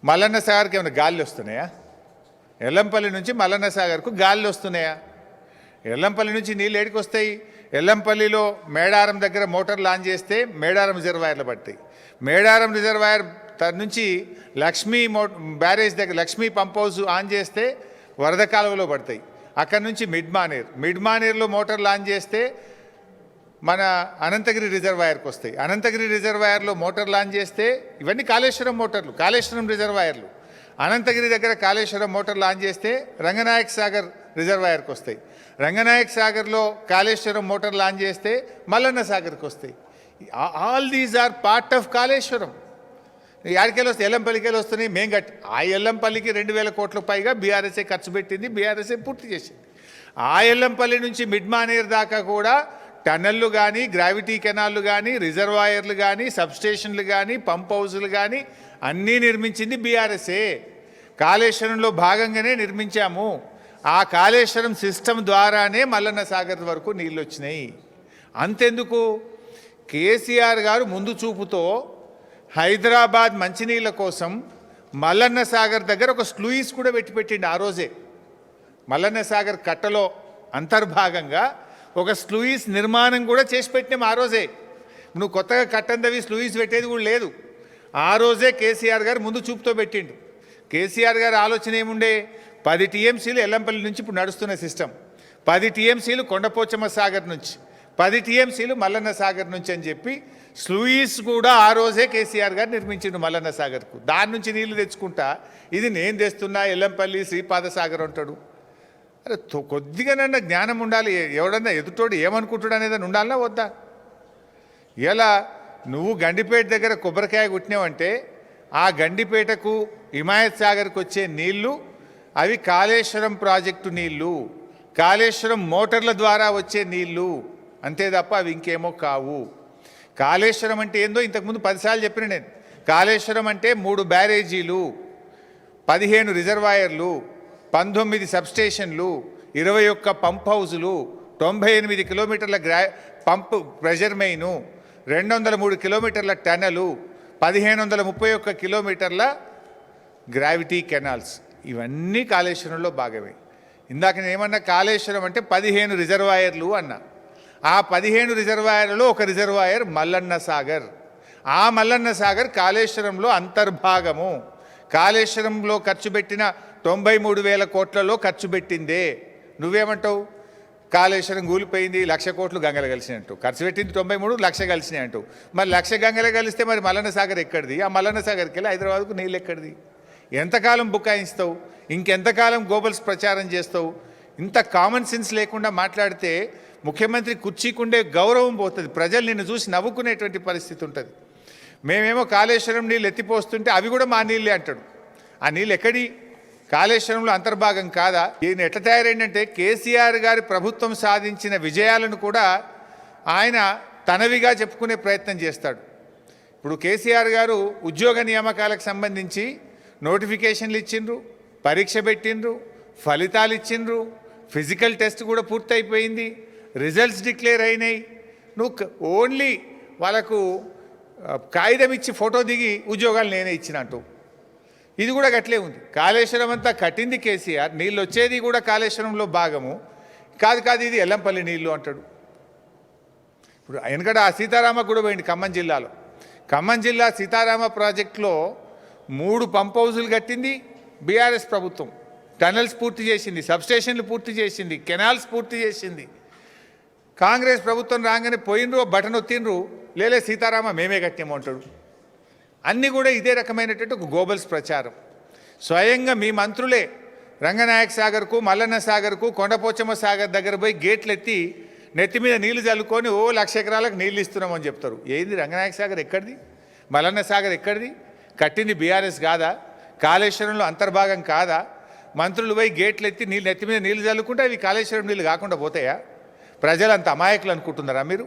మల్లన్న సాగర్కి ఏమైనా గాలి వస్తున్నాయా? ఎల్లంపల్లి నుంచి మల్లన్న సాగర్కు గాలి వస్తున్నాయా? ఎల్లంపల్లి నుంచి నీళ్ళు ఏడికి వస్తాయి? ఎల్లంపల్లిలో మేడారం దగ్గర మోటార్ లాంచ్ చేస్తే మేడారం రిజర్వాయర్లు పడతాయి. మేడారం రిజర్వాయర్ నుంచి లక్ష్మీ బ్యారేజ్ దగ్గర లక్ష్మీ పంప్ హౌస్ ఆన్ చేస్తే వరద కాలువలో పడతాయి. అక్కడ నుంచి మిడ్ మానేర్లో మోటార్ లాంచ్ చేస్తే మన అనంతగిరి రిజర్వాయర్కి వస్తాయి. అనంతగిరి రిజర్వాయర్లో మోటార్ లాంచ్ చేస్తే ఇవన్నీ కాళేశ్వరం మోటార్లు, కాళేశ్వరం రిజర్వాయర్లు. అనంతగిరి దగ్గర కాళేశ్వరం మోటార్ లాంచ్ చేస్తే రంగనాయక్ సాగర్ రిజర్వాయర్కి వస్తాయి. రంగనాయక్ సాగర్లో కాళేశ్వరం మోటార్ లాంచ్ చేస్తే మల్లన్న సాగర్కి వస్తాయి. All these are part of Kaleshwaram. యాడికెళ్ళి వస్తాయి? ఎల్లంపల్లికి వస్తున్నాయి. మేము కట్టి ఆ ఎల్లంపల్లికి 2000 కోట్లకు పైగా బీఆర్ఎస్ఏ ఖర్చు పెట్టింది, బీఆర్ఎస్ఏ పూర్తి చేసింది. ఆ ఎల్లంపల్లి నుంచి మిడ్ మానేర్ దాకా కూడా టన్నెళ్ళు కానీ, గ్రావిటీ కెనాళ్ళు కానీ, రిజర్వాయర్లు కానీ, సబ్స్టేషన్లు కానీ, పంప్ హౌజులు కానీ అన్నీ నిర్మించింది బీఆర్ఎస్ఏ. కాళేశ్వరంలో భాగంగానే నిర్మించాము. ఆ కాళేశ్వరం సిస్టమ్ ద్వారానే మల్లన్న సాగర్ వరకు నీళ్ళు వచ్చినాయి. అంతెందుకు, కేసీఆర్ గారు ముందు చూపుతో హైదరాబాద్ మంచినీళ్ళ కోసం మల్లన్న సాగర్ దగ్గర ఒక స్లూయిస్ కూడా పెట్టిండి. ఆ రోజే మల్లన్న సాగర్ కట్టలో అంతర్భాగంగా ఒక స్లూయిస్ నిర్మాణం కూడా చేసి పెట్టినాం. ఆ రోజే నువ్వు కొత్తగా కట్టందవి స్లూయిస్ పెట్టేది కూడా లేదు. ఆ రోజే కేసీఆర్ గారు ముందు చూపుతో పెట్టిండు. కేసీఆర్ గారు ఆలోచన ఏముండే? 10 టీఎంసీలు ఎల్లంపల్లి నుంచి ఇప్పుడు నడుస్తున్న సిస్టమ్, 10 టీఎంసీలు కొండపోచమ్మ సాగర్ నుంచి, 10 టీఎంసీలు మల్లన్న సాగర్ నుంచి అని చెప్పి స్లూయిస్ కూడా ఆ రోజే కేసీఆర్ గారు నిర్మించిండు మల్లన్న సాగర్కు. దాని నుంచి నీళ్లు తెచ్చుకుంటా ఇది నేను తెస్తున్నా ఎల్లంపల్లి శ్రీపాద సాగర్ అంటాడు. అరే కొద్దిగానన్నా జ్ఞానం ఉండాలి. ఎవడన్నా ఎదుటోడు ఏమనుకుంటాడు అనేది ఉండాలన్నా వద్దా? ఇలా నువ్వు గండిపేట దగ్గర కొబ్బరికాయ కొట్టినావంటే ఆ గండిపేటకు హిమాయత్ సాగర్కి వచ్చే నీళ్లు అవి కాళేశ్వరం ప్రాజెక్టు నీళ్లు, కాళేశ్వరం మోటార్ల ద్వారా వచ్చే నీళ్లు, అంతే తప్ప అవి ఇంకేమో కావు. కాళేశ్వరం అంటే ఏందో ఇంతకుముందు 10 సార్లు చెప్పిన నేను. కాళేశ్వరం అంటే 3 బ్యారేజీలు, 15 రిజర్వాయర్లు, 19 సబ్స్టేషన్లు, 21 పంప్ హౌజులు, 98 కిలోమీటర్ల పంప్ ప్రెషర్ మెయిను, 203 కిలోమీటర్ల టనలు, 1531 కిలోమీటర్ల గ్రావిటీ కెనాల్స్. ఇవన్నీ కాళేశ్వరంలో భాగమే. ఇందాక నేను ఏమన్నా కాళేశ్వరం అంటే 15 రిజర్వాయర్లు అన్నా. ఆ 15 రిజర్వాయర్లలో ఒక రిజర్వాయర్ మల్లన్న సాగర్. ఆ మల్లన్న సాగర్ కాళేశ్వరంలో అంతర్భాగము. కాళేశ్వరంలో ఖర్చు పెట్టిన 93,000 కోట్లలో ఖర్చు పెట్టిందే. నువ్వేమంటావు? కాళేశ్వరం కూలిపోయింది, 1,00,000 కోట్లు గంగలు కలిసినట్టు. ఖర్చు పెట్టింది 93, 1,00,000 కలిసినాయి అంటూ. మరి 1,00,000 గంగలు కలిస్తే మరి మల్లన్న సాగర్ ఎక్కడిది? ఆ మల్లన్న సాగర్కి వెళ్ళి హైదరాబాద్కు నీళ్ళు ఎక్కడిది? ఎంతకాలం బుకాయిస్తావు? ఇంకెంతకాలం గోబల్స్ ప్రచారం చేస్తావు? ఇంత కామన్ సెన్స్ లేకుండా మాట్లాడితే ముఖ్యమంత్రి కుర్చీకుండే గౌరవం పోతుంది. ప్రజలు నిన్ను చూసి నవ్వుకునేటువంటి పరిస్థితి ఉంటుంది. మేమేమో కాళేశ్వరం నీళ్ళు ఎత్తిపోస్తుంటే అవి కూడా మా నీళ్ళే అంటాడు. ఆ నీళ్ళు ఎక్కడి? కాళేశ్వరంలో అంతర్భాగం కాదా? ఈయన ఎట్లా తయారైందంటే కేసీఆర్ గారి ప్రభుత్వం సాధించిన విజయాలను కూడా ఆయన తనవిగా చెప్పుకునే ప్రయత్నం చేస్తాడు. ఇప్పుడు కేసీఆర్ గారు ఉద్యోగ నియామకాలకు సంబంధించి నోటిఫికేషన్లు ఇచ్చిండ్రు, పరీక్ష పెట్టిండ్రు, ఫలితాలు ఇచ్చిండ్రు, ఫిజికల్ టెస్ట్ కూడా పూర్తయిపోయింది, రిజల్ట్స్ డిక్లేర్ అయినాయి. నువ్వు ఓన్లీ వాళ్ళకు కాగితం ఇచ్చి ఫోటో దిగి ఉద్యోగాలు నేనే ఇచ్చినట్టు. ఇది కూడా గట్లే ఉంది. కాళేశ్వరం అంతా కట్టింది కేసీఆర్, నీళ్ళు వచ్చేది కూడా కాళేశ్వరంలో భాగము. కాదు ఇది ఎల్లంపల్లి నీళ్ళు అంటాడు. ఇప్పుడు వెనకట ఆ సీతారామ కూడా పోయింది ఖమ్మం జిల్లాలో. ఖమ్మం జిల్లా సీతారామ ప్రాజెక్టులో 3 పంప్ హౌజులు కట్టింది బీఆర్ఎస్ ప్రభుత్వం. టనల్స్ పూర్తి చేసింది, సబ్స్టేషన్లు పూర్తి చేసింది, కెనాల్స్ పూర్తి చేసింది. కాంగ్రెస్ ప్రభుత్వం రాగానే పోయినరు, బటన్ ఒత్తిండ్రు, లేలే సీతారామ మేమే కట్టాము అంటాడు. అన్నీ కూడా ఇదే రకమైనటువంటి ఒక గోబల్స్ ప్రచారం. స్వయంగా మీ మంత్రులే రంగనాయక సాగర్కు, మల్లన్న సాగర్కు, కొండపోచమ్మ సాగర్ దగ్గర పోయి గేట్లు ఎత్తి నెత్తి మీద నీళ్లు చల్లుకొని 1,00,000 ఎకరాలకు నీళ్ళు ఇస్తున్నామని చెప్తారు. ఏంది రంగనాయక సాగర్ ఎక్కడిది? మల్లన్న సాగర్ ఎక్కడిది? కట్టింది బీఆర్ఎస్ కాదా? కాళేశ్వరంలో అంతర్భాగం కాదా? మంత్రులు పోయి గేట్లు ఎత్తి నెత్తి మీద నీళ్లు చల్లుకుంటే అవి కాళేశ్వరం నీళ్ళు కాకుండా పోతాయా? ప్రజలు అంత అమాయకులు అనుకుంటున్నారా మీరు?